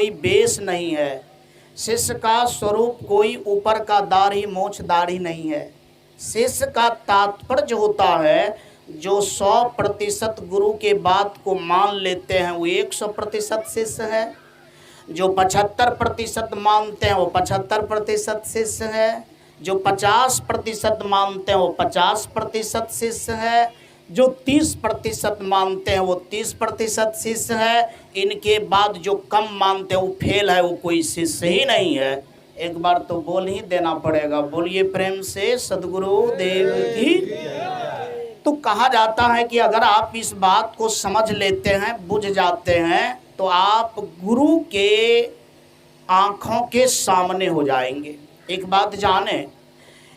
कोई बेस नहीं है। शिष्य का स्वरूप कोई ऊपर का दाढ़ी मोछदारी नहीं है। शिष्य का तात्पर्य होता है जो 100% गुरु के बात को मान लेते हैं वो 100% शिष्य है। जो 75% मानते हैं वो 75% शिष्य है। जो 50% मानते हैं वो 50% शिष्य है। जो 30% मानते हैं वो 30% शिष्य है। इनके बाद जो कम मानते हैं वो फेल है, वो कोई शिष्य ही नहीं है। एक बार तो बोल ही देना पड़ेगा। बोलिए प्रेम से सद्गुरु देव की। तो कहा जाता है कि अगर आप इस बात को समझ लेते हैं, बुझ जाते हैं, तो आप गुरु के आँखों के सामने हो जाएंगे। एक बात जाने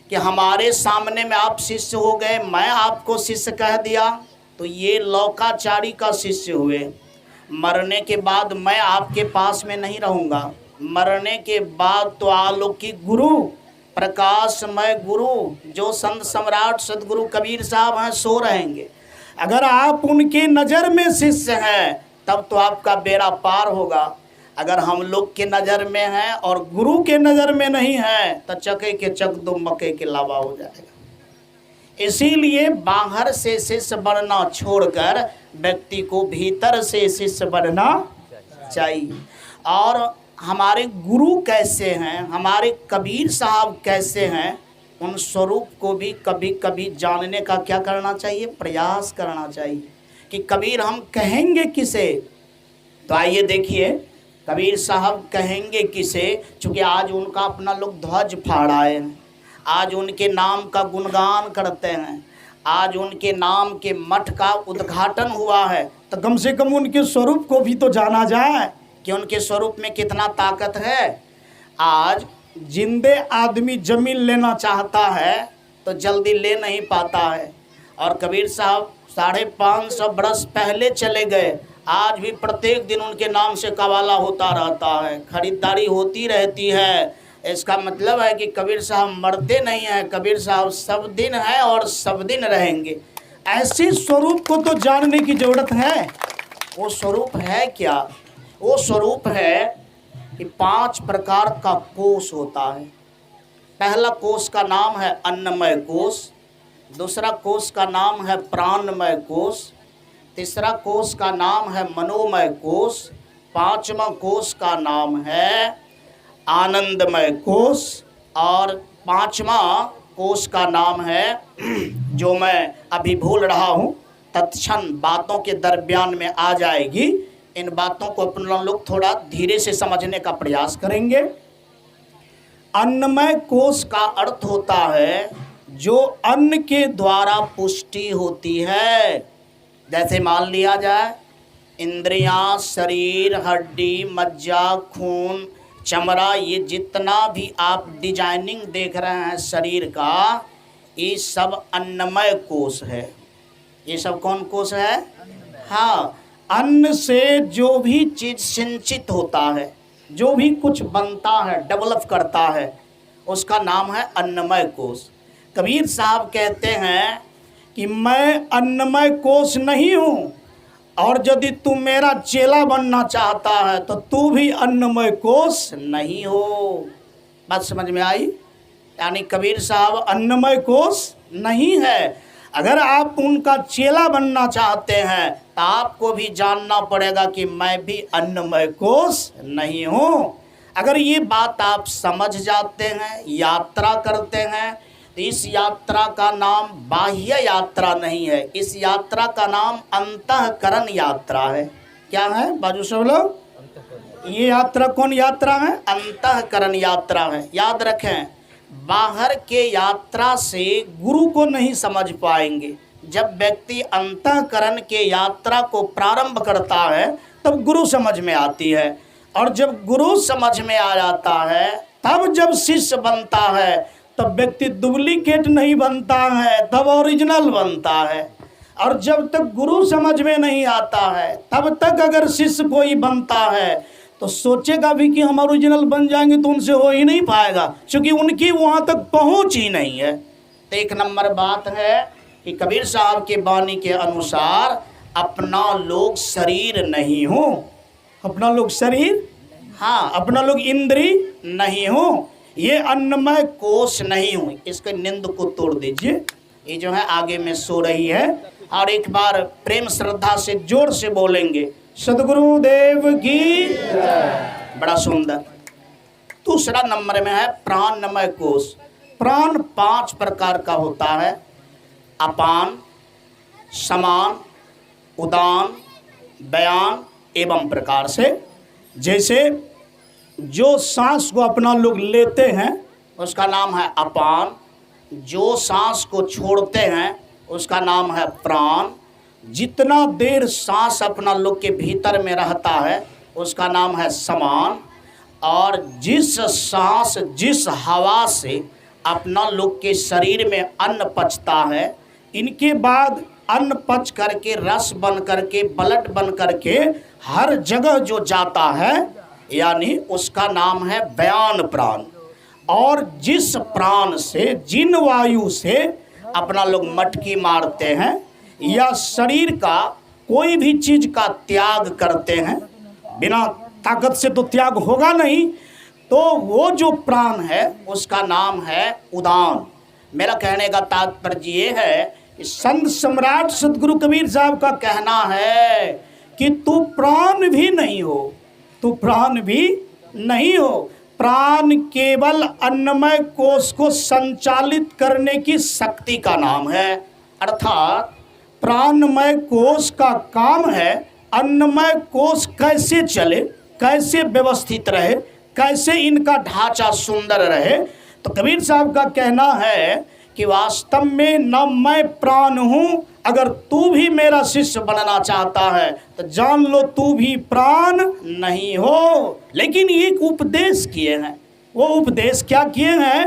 कि हमारे सामने में आप शिष्य हो गए, मैं आपको शिष्य कह दिया तो ये लौकाचारी का शिष्य हुए। मरने के बाद मैं आपके पास में नहीं रहूँगा। मरने के बाद तो अलौकिक गुरु, प्रकाशमय गुरु, जो संत सम्राट सदगुरु कबीर साहब हैं सो रहेंगे। अगर आप उनकी नज़र में शिष्य हैं तब तो आपका बेड़ा पार होगा। अगर हम लोग के नज़र में हैं और गुरु के नज़र में नहीं है तो चके के चक दो मके के लावा हो जाएगा। इसीलिए बाहर से शिष्य बनना छोड़कर व्यक्ति को भीतर से शिष्य बनना चाहिए। और हमारे गुरु कैसे हैं, हमारे कबीर साहब कैसे हैं, उन स्वरूप को भी कभी कभी जानने का क्या करना चाहिए, प्रयास करना चाहिए कि कबीर हम कहेंगे किसे। तो आइए देखिए कबीर साहब कहेंगे किसे। चूँकि आज उनका अपना लोग ध्वज फहराए हैं, आज उनके नाम का गुणगान करते हैं, आज उनके नाम के मठ का उद्घाटन हुआ है, तो कम से कम उनके स्वरूप को भी तो जाना जाए कि उनके स्वरूप में कितना ताकत है। आज जिंदे आदमी जमीन लेना चाहता है तो जल्दी ले नहीं पाता है। और कबीर साहब 550 बरस पहले चले गए, आज भी प्रत्येक दिन उनके नाम से कवाला होता रहता है, खरीदारी होती रहती है। इसका मतलब है कि कबीर साहब मरते नहीं हैं, कबीर साहब सब दिन हैं और सब दिन रहेंगे। ऐसे स्वरूप को तो जानने की ज़रूरत है। वो स्वरूप है क्या? वो स्वरूप है कि 5 प्रकार का कोष होता है। पहला कोष का नाम है अन्नमय कोष, दूसरा कोष का नाम है प्राणमय कोष, तीसरा कोष का नाम है मनोमय कोष, पांचवा कोष का नाम है आनंदमय कोष और पांचवा कोष का नाम है जो मैं अभी भूल रहा हूँ, तत्क्षण बातों के दरमियान में आ जाएगी। इन बातों को अपन लोग थोड़ा धीरे से समझने का प्रयास करेंगे। अन्नमय कोष का अर्थ होता है जो अन्न के द्वारा पुष्टि होती है। जैसे मान लिया जाए इंद्रियां, शरीर, हड्डी, मज्जा, खून, चमड़ा, ये जितना भी आप डिजाइनिंग देख रहे हैं शरीर का, ये सब अन्नमय कोष है। ये सब कौन कोष है? हाँ, अन्न से जो भी चीज़ सिंचित होता है, जो भी कुछ बनता है, डेवलप करता है, उसका नाम है अन्नमय कोष। कबीर साहब कहते हैं कि मैं अन्नमय कोष नहीं हूँ और यदि तू मेरा चेला बनना चाहता है तो तू भी अन्नमय कोष नहीं हो। बात समझ में आई? यानी कबीर साहब अन्नमय कोष नहीं है। अगर आप उनका चेला बनना चाहते हैं तो आपको भी जानना पड़ेगा कि मैं भी अन्नमय कोष नहीं हूँ। अगर ये बात आप समझ जाते हैं, यात्रा करते हैं, तो इस यात्रा का नाम बाह्य यात्रा नहीं है, इस यात्रा का नाम अंतःकरण यात्रा है। क्या है बाजू सब लोग? ये यात्रा कौन यात्रा है? अंतःकरण यात्रा है। याद रखें, बाहर के यात्रा से गुरु को नहीं समझ पाएंगे। जब व्यक्ति अंतःकरण के यात्रा को प्रारंभ करता है तब गुरु समझ में आती है, और जब गुरु समझ में आ जाता है तब जब शिष्य बनता है तब व्यक्ति डुप्लीकेट नहीं बनता है, तब ओरिजिनल बनता है। और जब तक गुरु समझ में नहीं आता है तब तक अगर शिष्य कोई बनता है तो सोचेगा भी कि हम ओरिजिनल बन जाएंगे, तो उनसे हो ही नहीं पाएगा, क्योंकि उनकी वहाँ तक पहुँच ही नहीं है। तो एक नंबर बात है कि कबीर साहब के वाणी के अनुसार अपना लोग शरीर नहीं हो। अपना लोग शरीर, हाँ, अपना लोग इंद्री नहीं हूँ, ये अन्नमय कोष नहीं हूँ। इसके निंद को तोड़ दीजिए, ये जो है आगे में सो रही है। और एक बार प्रेम श्रद्धा से जोर से बोलेंगे सदगुरुदेव की। बड़ा सुंदर। दूसरा नंबर में है प्राणमय कोष। प्राण 5 प्रकार का होता है, अपान, समान, उदान, बयान एवं प्रकार से। जैसे जो सांस को अपना लोग लेते हैं उसका नाम है अपान, जो सांस को छोड़ते हैं उसका नाम है प्राण, जितना देर सांस अपना लोग के भीतर में रहता है उसका नाम है समान, और जिस सांस जिस हवा से अपना लोग के शरीर में अन्न पचता है, इनके बाद अन्न पच करके रस बन करके ब्लड बन करके हर जगह जो जाता है, यानी उसका नाम है बयान प्राण। और जिस प्राण से जिन वायु से अपना लोग मटकी मारते हैं या शरीर का कोई भी चीज का त्याग करते हैं, बिना ताकत से तो त्याग होगा नहीं, तो वो जो प्राण है उसका नाम है उदान। मेरा कहने का तात्पर्य ये है, संत सम्राट सदगुरु कबीर साहब का कहना है कि तू प्राण भी नहीं हो, तू प्राण भी नहीं हो। प्राण केवल अन्नमय कोष को संचालित करने की शक्ति का नाम है। अर्थात प्राणमय कोष का काम है अन्नमय कोष कैसे चले, कैसे व्यवस्थित रहे, कैसे इनका ढांचा सुंदर रहे। तो कबीर साहब का कहना है कि वास्तव में न मैं प्राण हूँ, अगर तू भी मेरा शिष्य बनना चाहता है तो जान लो तू भी प्राण नहीं हो। लेकिन एक उपदेश किए हैं, वो उपदेश क्या किए हैं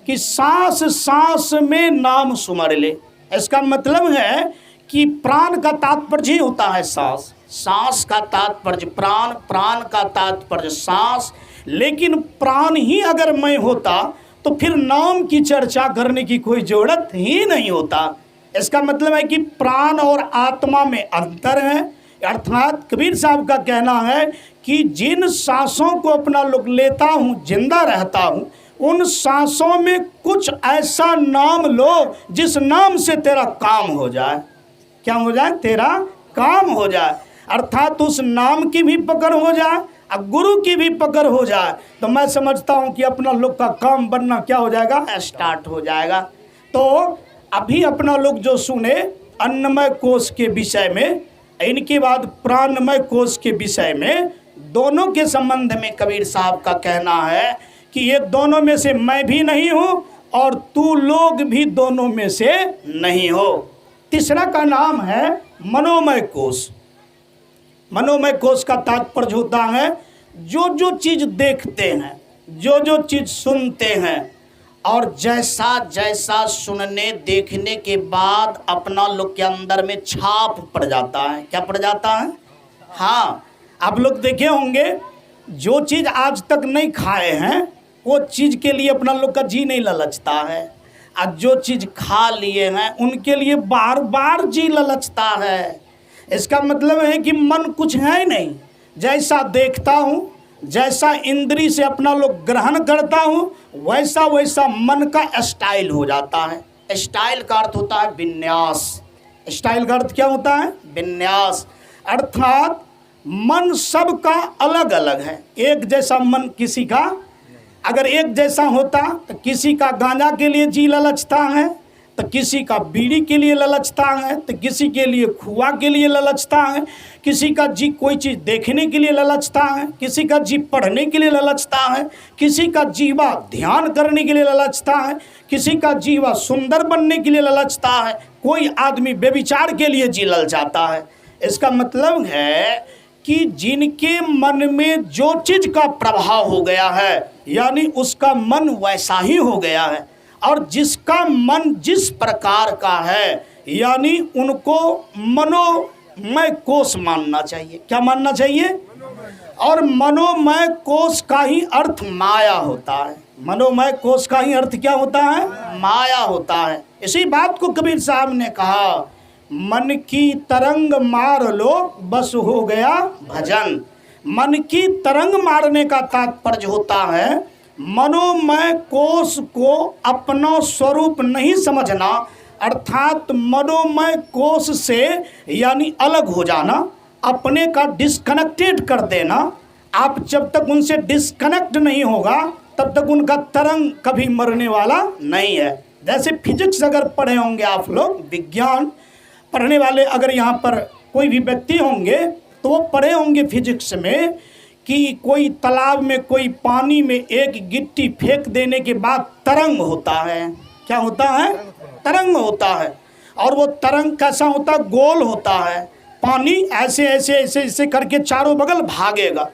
कि सांस सांस में नाम सुमर ले। इसका मतलब है कि प्राण का तात्पर्य ही होता है सांस, सांस का तात्पर्य प्राण, प्राण का तात्पर्य सांस। लेकिन प्राण ही अगर मैं होता तो फिर नाम की चर्चा करने की कोई जरूरत ही नहीं होता। इसका मतलब है कि प्राण और आत्मा में अंतर है। अर्थात कबीर साहब का कहना है कि जिन सांसों को अपना लोग लेता हूँ, जिंदा रहता हूँ, उन सांसों में कुछ ऐसा नाम लो जिस नाम से तेरा काम हो जाए। क्या हो जाए? तेरा काम हो जाए। अर्थात उस नाम की भी पकड़ हो जाए और गुरु की भी पकड़ हो जाए, तो मैं समझता हूँ कि अपना लोग का काम बनना क्या हो जाएगा? स्टार्ट हो जाएगा। तो अभी अपना लोग जो सुने अन्नमय कोष के विषय में, इनके बाद प्राणमय कोष के विषय में, दोनों के संबंध में कबीर साहब का कहना है कि ये दोनों में से मैं भी नहीं हूँ और तू लोग भी दोनों में से नहीं हो। तीसरा का नाम है मनोमय कोष। मनोमय कोष का तात्पर्य होता है जो जो चीज देखते हैं, जो जो चीज सुनते हैं, और जैसा जैसा सुनने देखने के बाद अपना लोग के अंदर में छाप पड़ जाता है। क्या पड़ जाता है? हाँ, आप लोग देखे होंगे जो चीज़ आज तक नहीं खाए हैं वो चीज़ के लिए अपना लोग का जी नहीं ललचता है, और जो चीज़ खा लिए हैं उनके लिए बार बार जी ललचता है। इसका मतलब है कि मन कुछ है नहीं, जैसा देखता हूँ, जैसा इंद्री से अपना लोग ग्रहण करता हूँ, वैसा वैसा मन का स्टाइल हो जाता है। स्टाइल का अर्थ होता है विन्यास। स्टाइल का अर्थ क्या होता है? विन्यास। अर्थात मन सबका अलग अलग है, एक जैसा मन किसी का अगर एक जैसा होता तो किसी का गांजा के लिए जी ललचता है, तो किसी का बीड़ी के लिए ललचता है, तो किसी के लिए खुआ के लिए ललचता है, किसी का जी कोई चीज़ देखने के लिए ललचता है, किसी का जी पढ़ने के लिए ललचता है, किसी का जीवा ध्यान करने के लिए ललचता है, किसी का जीवा सुंदर बनने के लिए ललचता है, कोई आदमी व्यभिचार के लिए जी ललचाता है। इसका मतलब है कि जिनके मन में जो चीज़ का प्रभाव हो गया है, यानी उसका मन वैसा ही हो गया है, और जिसका मन जिस प्रकार का है, यानी उनको मनोमय कोष मानना चाहिए। क्या मानना चाहिए? और मनोमय कोष का ही अर्थ माया होता है। मनोमय कोष का ही अर्थ क्या होता है? माया होता है। इसी बात को कबीर साहब ने कहा, मन की तरंग मार लो बस हो गया भजन। मन की तरंग मारने का तात्पर्य होता है मनोमय कोश को अपना स्वरूप नहीं समझना, अर्थात मनोमय कोश से यानी अलग हो जाना, अपने का डिस्कनेक्टेड कर देना। आप जब तक उनसे डिस्कनेक्ट नहीं होगा तब तक उनका तरंग कभी मरने वाला नहीं है। जैसे फिजिक्स अगर पढ़े होंगे आप लोग, विज्ञान पढ़ने वाले अगर यहाँ पर कोई भी व्यक्ति होंगे तो वो पढ़े होंगे फिजिक्स में कि कोई तालाब में कोई पानी में एक गिट्टी फेंक देने के बाद तरंग होता है। क्या होता है? तरंग होता है। और वो तरंग कैसा होता है? गोल होता है। पानी ऐसे ऐसे ऐसे ऐसे करके चारों बगल भागेगा।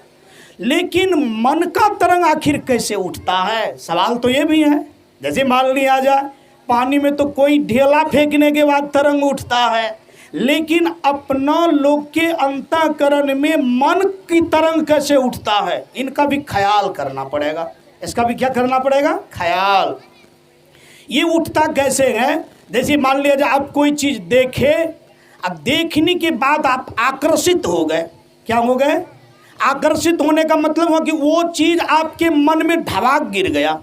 लेकिन मन का तरंग आखिर कैसे उठता है? सवाल तो ये भी है। जैसे मान लिया जाए पानी में तो कोई ढेला फेंकने के बाद तरंग उठता है, लेकिन अपना लोग के अंतःकरण में मन की तरंग कैसे उठता है, इनका भी ख्याल करना पड़ेगा। इसका भी क्या करना पड़ेगा? ख्याल। ये उठता कैसे है? जैसे मान लिया जाए आप कोई चीज़ देखे, अब देखने के बाद आप आकर्षित हो गए। क्या हो गए? आकर्षित होने का मतलब हुआ कि वो चीज़ आपके मन में ढवाक गिर गया।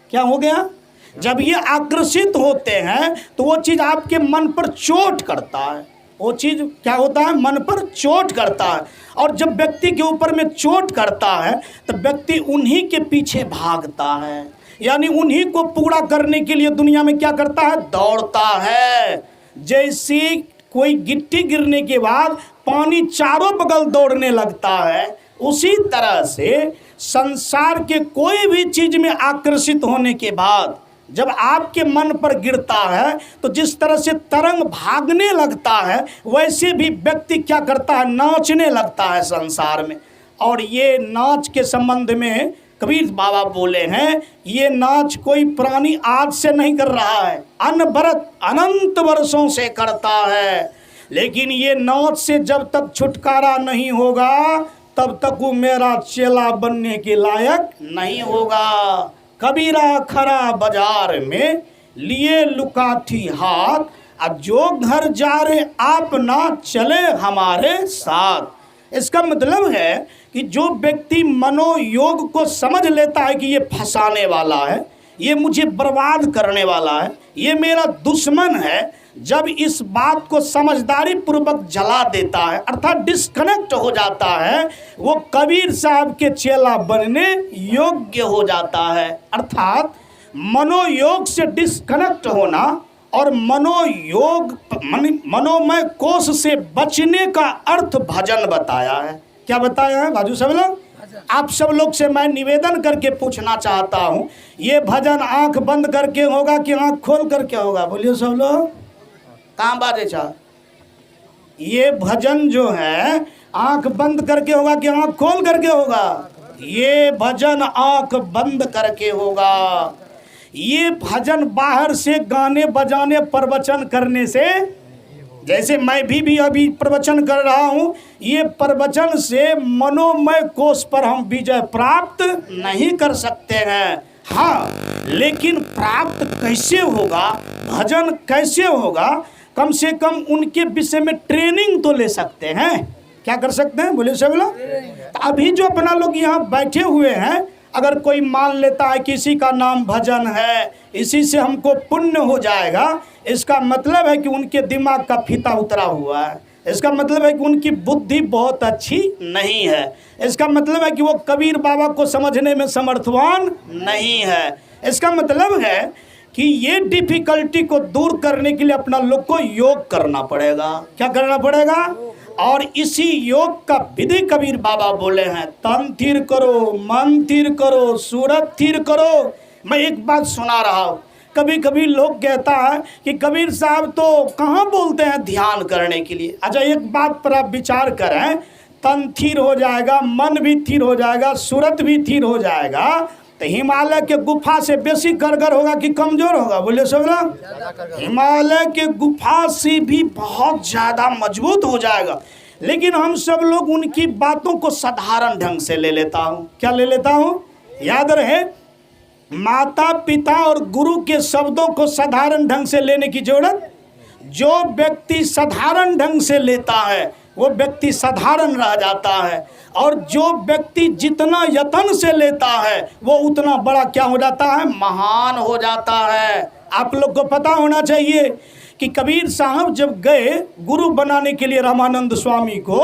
क्या हो गया? जब ये आकर्षित होते हैं तो वो चीज़ आपके मन पर चोट करता है। वो चीज़ क्या होता है? मन पर चोट करता है। और जब व्यक्ति के ऊपर में चोट करता है तो व्यक्ति उन्हीं के पीछे भागता है, यानी उन्हीं को पूरा करने के लिए दुनिया में क्या करता है? दौड़ता है। जैसे कोई गिट्टी गिरने के बाद पानी चारों बगल दौड़ने लगता है, उसी तरह से संसार के कोई भी चीज़ में आकर्षित होने के बाद जब आपके मन पर गिरता है तो जिस तरह से तरंग भागने लगता है, वैसे भी व्यक्ति क्या करता है? नाचने लगता है संसार में। और ये नाच के संबंध में कबीर बाबा बोले हैं, ये नाच कोई प्राणी आज से नहीं कर रहा है, अनवरत अनंत वर्षों से करता है। लेकिन ये नाच से जब तक छुटकारा नहीं होगा तब तक वो मेरा चेला बनने के लायक नहीं होगा। कबीरा खरा बाजार में लिए लुकाठी हाथ, अब जो घर जा रहे आप ना चले हमारे साथ। इसका मतलब है कि जो व्यक्ति मनोयोग को समझ लेता है कि ये फंसाने वाला है, ये मुझे बर्बाद करने वाला है, ये मेरा दुश्मन है, जब इस बात को समझदारी पूर्वक जला देता है अर्थात डिस्कनेक्ट हो जाता है, वो कबीर साहब के चेला बनने योग्य हो जाता है। अर्थात मनोयोग से डिस्कनेक्ट होना और मनोमय कोश से बचने का अर्थ भजन बताया है। क्या बताया है बाजू सब लोग? आप सब लोग से मैं निवेदन करके पूछना चाहता हूँ, ये भजन आंख बंद करके होगा कि आंख खोल करके होगा? बोलिए सब लोग। कहाँ बाजे चाह? ये भजन जो है आंख बंद करके होगा कि आंख खोल करके होगा? ये भजन आंख बंद करके होगा। ये भजन बाहर से गाने बजाने प्रवचन करने से, जैसे मैं भी अभी प्रवचन कर रहा हूँ, ये प्रवचन से मनोमय कोश पर हम विजय प्राप्त नहीं कर सकते हैं। हाँ, लेकिन प्राप्त कैसे होगा, भजन कैसे होगा, कम से कम उनके विषय में ट्रेनिंग तो ले सकते हैं। क्या कर सकते हैं? बोले सब लोग। तो अभी जो अपना लोग यहाँ बैठे हुए हैं, अगर कोई मान लेता है कि इसी का नाम भजन है, इसी से हमको पुण्य हो जाएगा, इसका मतलब है कि उनके दिमाग का फीता उतरा हुआ है। इसका मतलब है कि उनकी बुद्धि बहुत अच्छी नहीं है। इसका मतलब है कि वो कबीर बाबा को समझने में समर्थवान नहीं है। इसका मतलब है कि ये डिफिकल्टी को दूर करने के लिए अपना लोग को योग करना पड़ेगा। क्या करना पड़ेगा? और इसी योग का विधि कबीर बाबा बोले हैं, तन थिर करो, मन थिर करो, सूरत थिर करो। मैं एक बात सुना रहा हूँ, कभी कभी लोग कहता है कि कबीर साहब तो कहाँ बोलते हैं ध्यान करने के लिए। अच्छा, एक बात पर आप विचार करें, तन थिर हो जाएगा, मन भी थिर हो जाएगा, सूरत भी थिर हो जाएगा, तो हिमालय के गुफा से बेसी कारगर होगा कि कमजोर होगा? बोले सब लोग। हिमालय के गुफा से भी बहुत ज़्यादा मजबूत हो जाएगा। लेकिन हम सब लोग उनकी बातों को साधारण ढंग से ले लेता हूँ। क्या ले लेता हूँ? याद रहे, माता पिता और गुरु के शब्दों को साधारण ढंग से लेने की जरूरत, जो व्यक्ति साधारण ढंग से लेता है वो व्यक्ति साधारण रह जाता है, और जो व्यक्ति जितना यत्न से लेता है वो उतना बड़ा क्या हो जाता है, महान हो जाता है। आप लोग को पता होना चाहिए कि कबीर साहब जब गए गुरु बनाने के लिए रामानंद स्वामी को,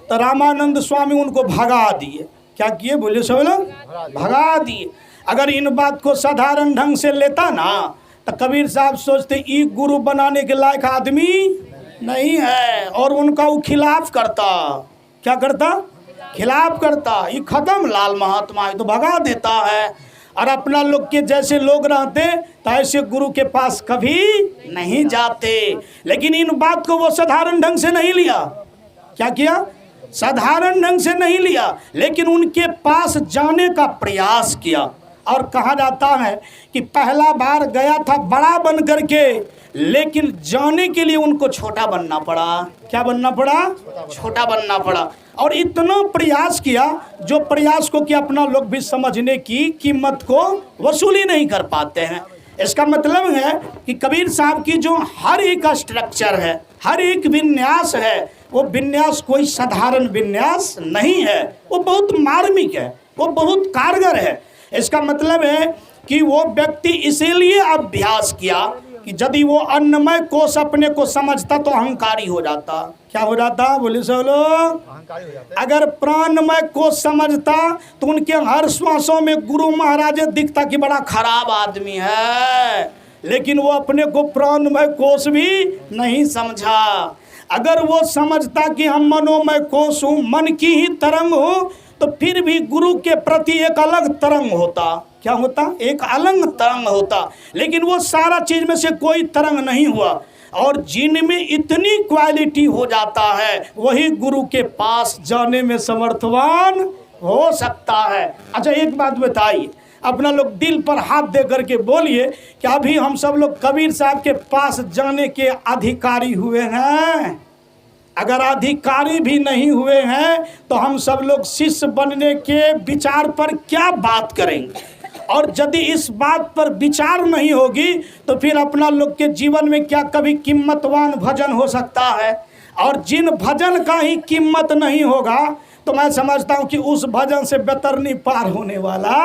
तो रामानंद स्वामी उनको भगा दिए। क्या किए बोले सब लोग, भगा दिए। अगर इन बात को साधारण ढंग से लेता ना तो कबीर साहब सोचते ये गुरु बनाने के लायक आदमी नहीं है, और उनका वो खिलाफ करता। क्या करता, खिलाफ करता। ये खत्म, लाल महात्मा है तो भगा देता है। और अपना लोग के जैसे लोग रहते तो ऐसे गुरु के पास कभी नहीं जाते। लेकिन इन बात को वो साधारण ढंग से नहीं लिया। क्या किया, साधारण ढंग से नहीं लिया, लेकिन उनके पास जाने का प्रयास किया। और कहा जाता है कि पहला बार गया था बड़ा बन करके, लेकिन जाने के लिए उनको छोटा बनना पड़ा। क्या बनना पड़ा, छोटा बनना पड़ा। और इतना प्रयास किया जो प्रयास को कि अपना लोग भी समझने की कीमत को वसूली नहीं कर पाते हैं। इसका मतलब है कि कबीर साहब की जो हर एक स्ट्रक्चर है, हर एक विन्यास है, वो विन्यास कोई साधारण विन्यास नहीं है। वो बहुत मार्मिक है, वो बहुत कारगर है। इसका मतलब है कि वो व्यक्ति इसीलिए अभ्यास किया कि यदि वो अन्नमय कोश अपने को समझता तो अहंकारी हो जाता। क्या हो जाता बोले सब लोग, अगर प्राणमय कोश समझता तो उनके हर श्वासों में गुरु महाराज दिखता कि बड़ा खराब आदमी है, लेकिन वो अपने को प्राणमय कोश भी नहीं समझा। अगर वो समझता कि हम मनोमय कोश हूँ, मन की ही तरंग हूँ, तो फिर भी गुरु के प्रति एक अलग तरंग होता। क्या होता, एक अलग तरंग होता। लेकिन वो सारा चीज में से कोई तरंग नहीं हुआ, और जिनमें इतनी क्वालिटी हो जाता है वही गुरु के पास जाने में समर्थवान हो सकता है। अच्छा एक बात बताइए, अपना लोग दिल पर हाथ दे करके बोलिए कि अभी हम सब लोग कबीर साहब के पास जाने के अधिकारी हुए हैं? अगर अधिकारी भी नहीं हुए हैं तो हम सब लोग शिष्य बनने के विचार पर क्या बात करेंगे? और यदि इस बात पर विचार नहीं होगी तो फिर अपना लोग के जीवन में क्या कभी कीमतवान भजन हो सकता है? और जिन भजन का ही कीमत नहीं होगा तो मैं समझता हूँ कि उस भजन से बेतरनी पार होने वाला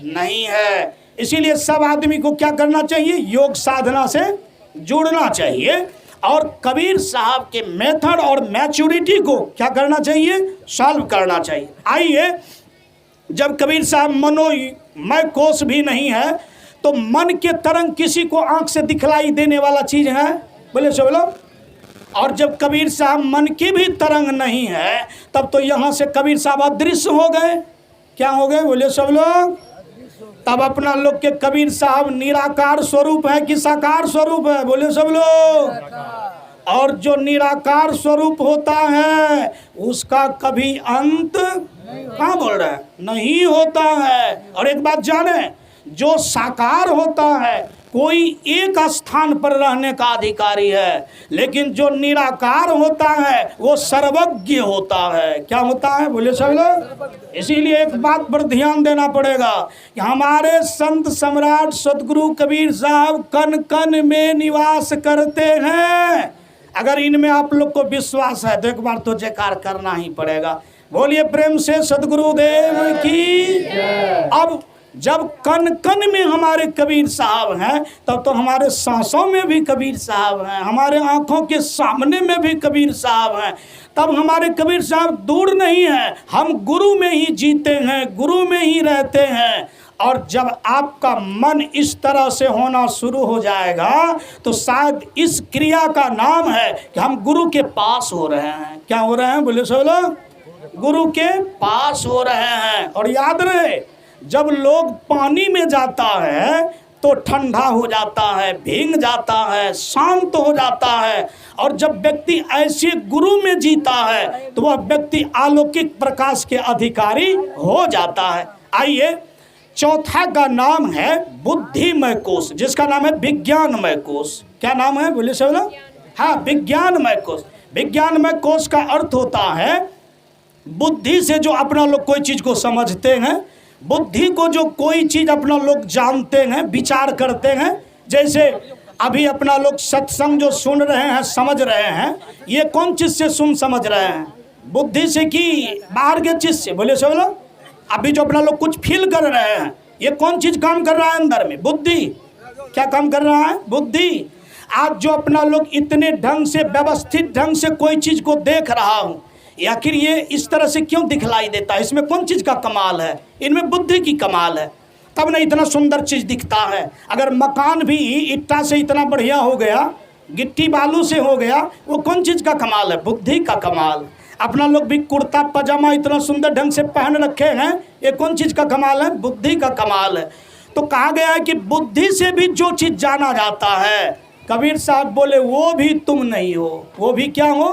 नहीं है। इसीलिए सब आदमी को क्या करना चाहिए, योग साधना से जुड़ना चाहिए, और कबीर साहब के मेथड और मैच्योरिटी को क्या करना चाहिए, सॉल्व करना चाहिए। आइए, जब कबीर साहब मनोमय कोश भी नहीं है तो मन के तरंग किसी को आंख से दिखलाई देने वाला चीज है, बोले सब लोग। और जब कबीर साहब मन की भी तरंग नहीं है तब तो यहाँ से कबीर साहब अदृश्य हो गए। क्या हो गए बोले सब लोग? तब अपना लोग के कबीर साहब निराकार स्वरूप है कि साकार स्वरूप है, बोले सब लोग। और जो निराकार स्वरूप होता है उसका कभी अंत कहाँ बोल रहे हैं, नहीं होता है। और एक बात जाने, जो साकार होता है कोई एक स्थान पर रहने का अधिकारी है, लेकिन जो निराकार होता है वो सर्वज्ञ होता है। क्या होता है बोले सब लोग? इसीलिए एक बात पर ध्यान देना पड़ेगा कि हमारे संत सम्राट सदगुरु कबीर साहब कन कन में निवास करते हैं। अगर इनमें आप लोग को विश्वास है तो एक बार तो जयकार करना ही पड़ेगा। बोलिए प्रेम से सदगुरुदेव की। अब जब कन कन में हमारे कबीर साहब हैं तब तो हमारे सांसों में भी कबीर साहब हैं, हमारे आंखों के सामने में भी कबीर साहब हैं। तब हमारे कबीर साहब दूर नहीं हैं, हम गुरु में ही जीते हैं, गुरु में ही रहते हैं। और जब आपका मन इस तरह से होना शुरू हो जाएगा तो शायद इस क्रिया का नाम है कि हम गुरु के पास हो रहे हैं। क्या हो रहे हैं बोले सब लोग? गुरु के पास हो रहे हैं। और याद रहे, जब लोग पानी में जाता है तो ठंडा हो जाता है, भीग जाता है, शांत हो जाता है। और जब व्यक्ति ऐसे गुरु में जीता है तो वह व्यक्ति अलौकिक प्रकाश के अधिकारी हो जाता है। आइए, चौथा का नाम है बुद्धिमय कोश, जिसका नाम है विज्ञानमय कोश। क्या नाम है बोले सब लोग? हाँ, विज्ञानमय कोश। विज्ञानमय कोश का अर्थ होता है बुद्धि से जो अपना लोग कोई चीज को समझते हैं, बुद्धि को जो कोई चीज अपना लोग जानते हैं, विचार करते हैं। जैसे अभी अपना लोग सत्संग जो सुन रहे हैं, समझ रहे हैं, ये कौन चीज से सुन समझ रहे हैं? बुद्धि से कि बाहर के चीज से? बोले सब लोग। अभी जो अपना लोग कुछ फील कर रहे हैं, ये कौन चीज काम कर रहा है अंदर में? बुद्धि। क्या काम कर रहा है? बुद्धि। आज जो अपना लोग इतने ढंग से, व्यवस्थित ढंग से कोई चीज को देख रहा हूँ, आखिर ये इस तरह से क्यों दिखलाई देता है? इसमें कौन चीज का कमाल है? इनमें बुद्धि की कमाल है, तब ना इतना सुंदर चीज दिखता है। अगर मकान भी ईटा से इतना बढ़िया हो गया, गिट्टी बालू से हो गया, वो कौन चीज का कमाल है? बुद्धि का कमाल। अपना लोग भी कुर्ता पजामा इतना सुंदर ढंग से पहन रखे हैं, ये कौन चीज का कमाल है? बुद्धि का कमाल है। तो कहा गया है कि बुद्धि से भी जो चीज जाना जाता है, कबीर साहब बोले वो भी तुम नहीं हो। वो भी क्या हो?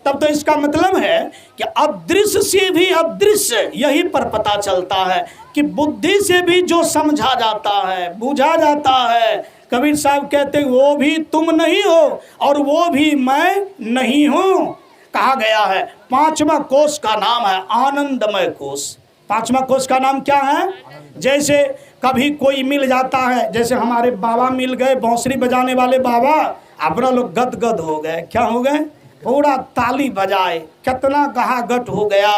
तब तो इसका मतलब है कि अदृश्य से भी अदृश्य, यही पर पता चलता है कि बुद्धि से भी जो समझा जाता है, बूझा जाता है, कबीर साहब कहते हैं वो भी तुम नहीं हो और वो भी मैं नहीं हूँ। कहा गया है 5वां कोष का नाम है आनंदमय कोष। 5वां कोष का नाम क्या है? जैसे कभी कोई मिल जाता है, जैसे हमारे बाबा मिल गए, बांसुरी बजाने वाले बाबा, अपना लोग गदगद हो गए। क्या हो गए? पूरा ताली बजाए, कितना कहा गट हो गया।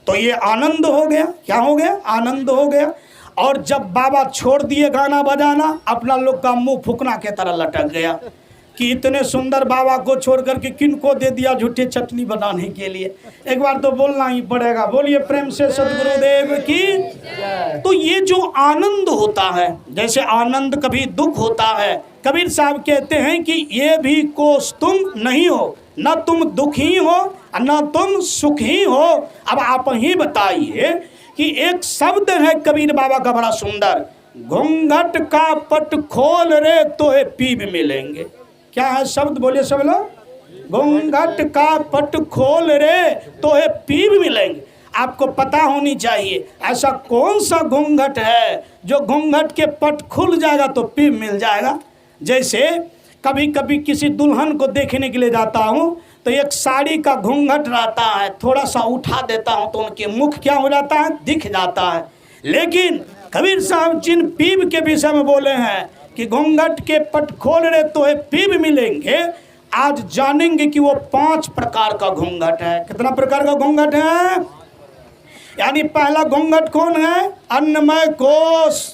तो ये आनंद हो गया। क्या हो गया? आनंद हो गया। और जब बाबा छोड़ दिए गाना बजाना, अपना लोग का मुंह फुकना के तरह लटक गया कि इतने सुंदर बाबा को छोड़ करके किनको दे दिया झूठी चटनी बनाने के लिए। एक बार तो बोलना ही पड़ेगा, बोलिए प्रेम से सद्गुरुदेव की। तो ये जो आनंद होता है, जैसे आनंद कभी दुख होता है, कबीर साहब कहते हैं कि ये भी कोष तुम नहीं हो, न तुम दुखी हो न तुम सुखी हो। अब आप ही बताइए कि एक शब्द है कबीर बाबा का बड़ा सुंदर, घूंघट का पट खोल रे तोहे पीब मिलेंगे। क्या है शब्द? बोलिए सब लोग। घूंघट का पट खोल रे तोहे पीब मिलेंगे। आपको पता होनी चाहिए ऐसा कौन सा घूंघट है जो घूंघट के पट खुल जाएगा तो पीब मिल जाएगा। जैसे कभी कभी किसी दुल्हन को देखने के लिए जाता हूँ तो एक साड़ी का घूंघट रहता है, थोड़ा सा उठा देता हूँ तो उनके मुख क्या हो जाता है? दिख जाता है। लेकिन कबीर साहब जिन पीब के विषय में बोले हैं कि घूंघट के पट खोल रहे तो पीब मिलेंगे, आज जानेंगे कि वो 5 प्रकार का घूंघट है। कितना प्रकार का घूंघट है? यानी पहला घूंघट कौन है? अन्नमय कोष।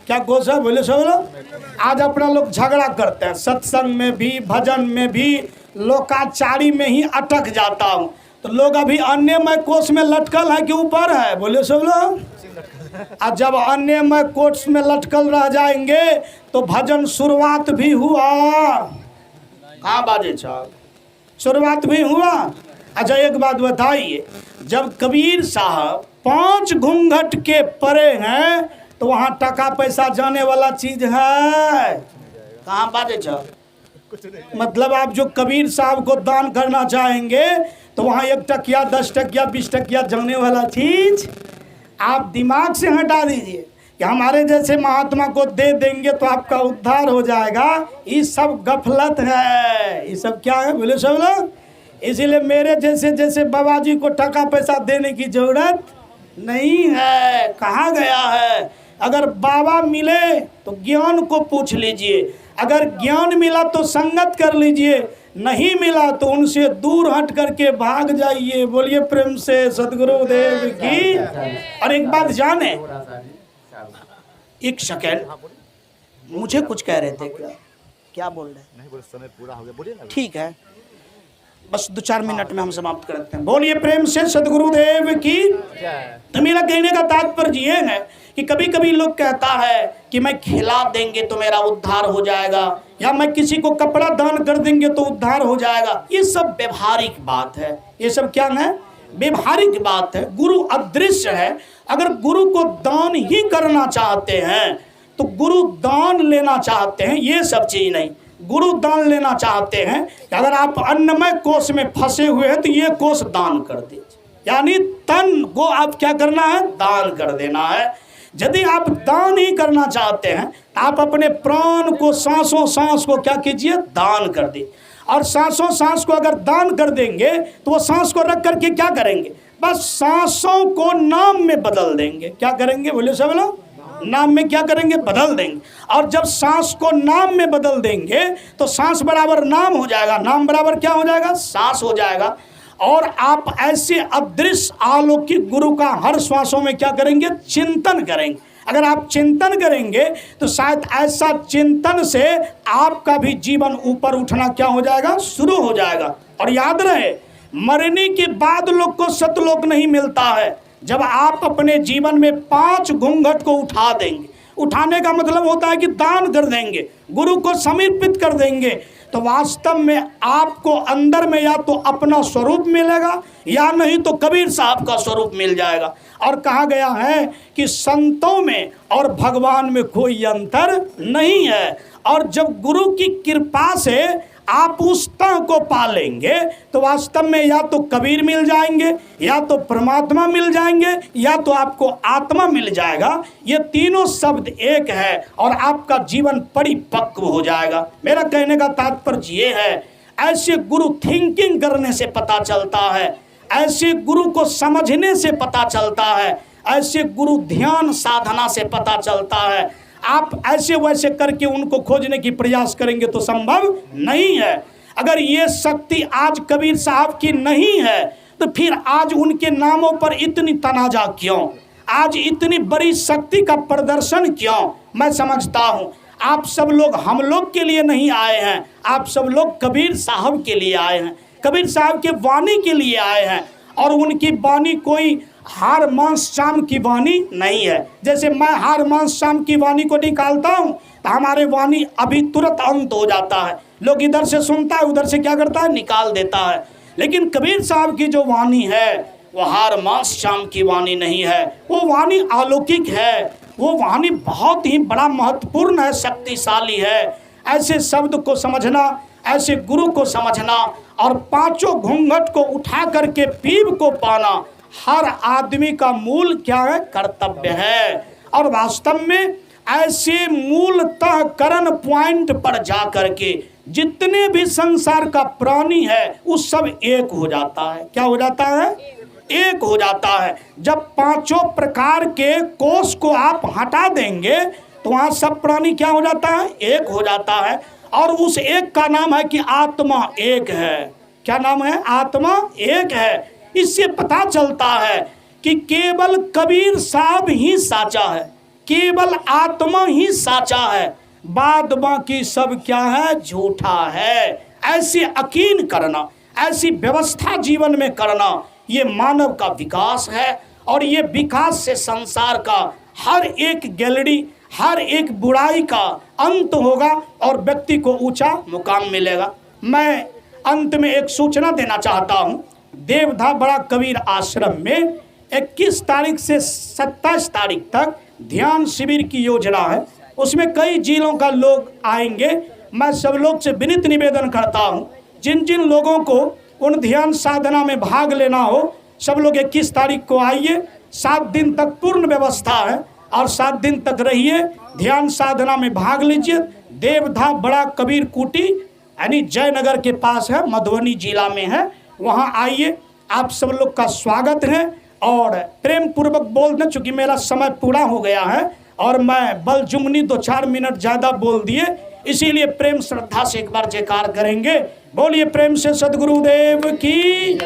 क्या कोष है? बोले सब लोग। आज अपना लोग झगड़ा करते हैं, सत्संग में भी, भजन में भी, लोकाचारी में ही अटक जाता हूँ। तो लोग अभी अन्यमय कोष में लटकल है कि ऊपर है? बोले सब लोग। और जब अन्यमय कोष में लटकल रह जाएंगे तो भजन शुरुआत भी हुआ। कहाँ बाजे साहब? शुरुआत भी हुआ। अच्छा एक बात बताइए, जब कबीर साहब 5 घूंघट के परे हैं तो वहाँ टका पैसा जाने वाला चीज है? कहाँ बाजे साहब? मतलब आप जो कबीर साहब को दान करना चाहेंगे तो वहाँ 1 टकिया 10 टकिया 20 टकिया जाने वाला चीज आप दिमाग से हटा दीजिए कि हमारे जैसे महात्मा को दे देंगे तो आपका उद्धार हो जाएगा। ये सब गफलत है। ये सब क्या है? बोले सब लोग। इसीलिए मेरे जैसे जैसे बाबा जी को टका पैसा देने की जरूरत नहीं है। कहा गया है अगर बाबा मिले तो ज्ञान को पूछ लीजिए, अगर ज्ञान मिला तो संगत कर लीजिए, नहीं मिला तो उनसे दूर हट करके भाग जाइए। बोलिए प्रेम से सद्गुरुदेव की। और एक बात जाने, एक सेकेंड, मुझे कुछ कह रहे थे। क्या बोल रहे? नहीं बोले, समय पूरा हो गया, बोलिए ना। ठीक है, बस 2-4 मिनट में हम समाप्त करते हैं। बोलिए प्रेम से सद्गुरुदेव की। तो मेरा कहने का तात्पर्य ये है कि कभी कभी लोग कहता है कि मैं खिला देंगे तो मेरा उद्धार हो जाएगा, या मैं किसी को कपड़ा दान कर देंगे तो उद्धार हो जाएगा। ये सब व्यवहारिक बात है। ये सब क्या है? व्यवहारिक बात है। गुरु अदृश्य है। अगर गुरु को दान ही करना चाहते हैं तो गुरु दान लेना चाहते हैं, ये सब चीज नहीं। गुरु दान लेना चाहते हैं कि अगर आप अन्नमय कोष में फंसे हुए हैं तो ये कोष दान कर दीजिए, यानी तन को आप क्या करना है? दान कर देना है। यदि आप दान ही करना चाहते हैं तो आप अपने प्राण को, सांसों सांस को क्या कीजिए? दान कर दीजिए। और सांसों सांस को अगर दान कर देंगे तो वो सांस को रख करके क्या करेंगे? बस सांसों को नाम में बदल देंगे। क्या करेंगे? बोले सब लोग। नाम में क्या करेंगे, बदल देंगे। और जब सांस को नाम में बदल देंगे तो सांस बराबर नाम हो जाएगा, नाम बराबर क्या हो जाएगा, सांस हो जाएगा। और आप ऐसे अदृश्य अलौकिक गुरु का हर श्वासों में क्या करेंगे, चिंतन करेंगे। अगर आप चिंतन करेंगे तो शायद ऐसा चिंतन से आपका भी जीवन ऊपर उठना क्या हो जाएगा, शुरू हो जाएगा। और याद रहे, मरने के बाद लोग को सतलोक नहीं मिलता है। जब आप अपने जीवन में 5 घूंघट को उठा देंगे, उठाने का मतलब होता है कि दान कर देंगे, गुरु को समर्पित कर देंगे, तो वास्तव में आपको अंदर में या तो अपना स्वरूप मिलेगा या नहीं तो कबीर साहब का स्वरूप मिल जाएगा। और कहा गया है कि संतों में और भगवान में कोई अंतर नहीं है। और जब गुरु की कृपा से आप उस तह को पा लेंगे तो वास्तव में या तो कबीर मिल जाएंगे, या तो परमात्मा मिल जाएंगे, या तो आपको आत्मा मिल जाएगा। ये तीनों शब्द एक है और आपका जीवन परिपक्व हो जाएगा। मेरा कहने का तात्पर्य ये है, ऐसे गुरु थिंकिंग करने से पता चलता है, ऐसे गुरु को समझने से पता चलता है, ऐसे गुरु ध्यान साधना से पता चलता है। आप ऐसे वैसे करके उनको खोजने की प्रयास करेंगे तो संभव नहीं है। अगर ये शक्ति आज कबीर साहब की नहीं है तो फिर आज उनके नामों पर इतनी तनाजा क्यों, आज इतनी बड़ी शक्ति का प्रदर्शन क्यों। मैं समझता हूँ आप सब लोग हम लोग के लिए नहीं आए हैं, आप सब लोग कबीर साहब के लिए आए हैं, कबीर साहब के वाणी के लिए आए हैं। और उनकी वाणी कोई हार मांस शाम की वाणी नहीं है। जैसे मैं हार मांस शाम की वाणी को निकालता हूँ तो हमारे वाणी अभी तुरंत अंत हो जाता है, लोग इधर से सुनता है उधर से क्या करता है, निकाल देता है। लेकिन कबीर साहब की जो वाणी है वो हार मांस शाम की वाणी नहीं है, वो वाणी अलौकिक है, वो वाणी बहुत ही बड़ा महत्वपूर्ण है, शक्तिशाली है। ऐसे शब्द को समझना, ऐसे गुरु को समझना और 5 घूंघट को उठा करके पीप को पाना हर आदमी का मूल क्या है, कर्तव्य है। और वास्तव में ऐसे मूलतः करण पॉइंट पर जा करके जितने भी संसार का प्राणी है वो सब एक हो जाता है। क्या हो जाता है, एक हो जाता है। जब 5 प्रकार के कोष को आप हटा देंगे तो वहाँ सब प्राणी क्या हो जाता है, एक हो जाता है। और उस एक का नाम है कि आत्मा एक है। क्या नाम है, आत्मा एक है। इससे पता चलता है कि केवल कबीर साहब ही साचा है, केवल आत्मा ही साचा है, बाद बाकी सब क्या है, झूठा है। ऐसे यकीन करना, ऐसी व्यवस्था जीवन में करना, ये मानव का विकास है। और ये विकास से संसार का हर एक गैलरी, हर एक बुराई का अंत होगा और व्यक्ति को ऊंचा मुकाम मिलेगा। मैं अंत में एक सूचना देना चाहता हूँ। देवधा बड़ा कबीर आश्रम में 21 तारीख से 27 तारीख तक ध्यान शिविर की योजना है। उसमें कई जिलों का लोग आएंगे। मैं सब लोग से विनीत निवेदन करता हूँ, जिन जिन लोगों को उन ध्यान साधना में भाग लेना हो, सब लोग 21 तारीख को आइए। 7 दिन तक पूर्ण व्यवस्था है और 7 दिन तक रहिए, ध्यान साधना में भाग लीजिए। देवधा बड़ा कबीर कुटी यानी जयनगर के पास है, मधुबनी जिला में है, वहाँ आइए। आप सब लोग का स्वागत है। और प्रेम पूर्वक बोल दें, चूँकि मेरा समय पूरा हो गया है और मैं बलजुमनी 2-4 मिनट ज़्यादा बोल दिए, इसीलिए प्रेम श्रद्धा से एक बार जयकार करेंगे। बोलिए प्रेम से सदगुरुदेव की,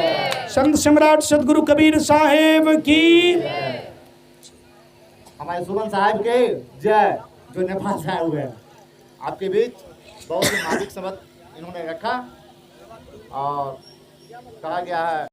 संत सम्राट सदगुरु कबीर साहेब की। हमारे सुमन साहब के जय, जो नेपाल से आए हुए हैं आपके बीच। बहुत ही मार्मिक शब्द इन्होंने रखा और कहा गया है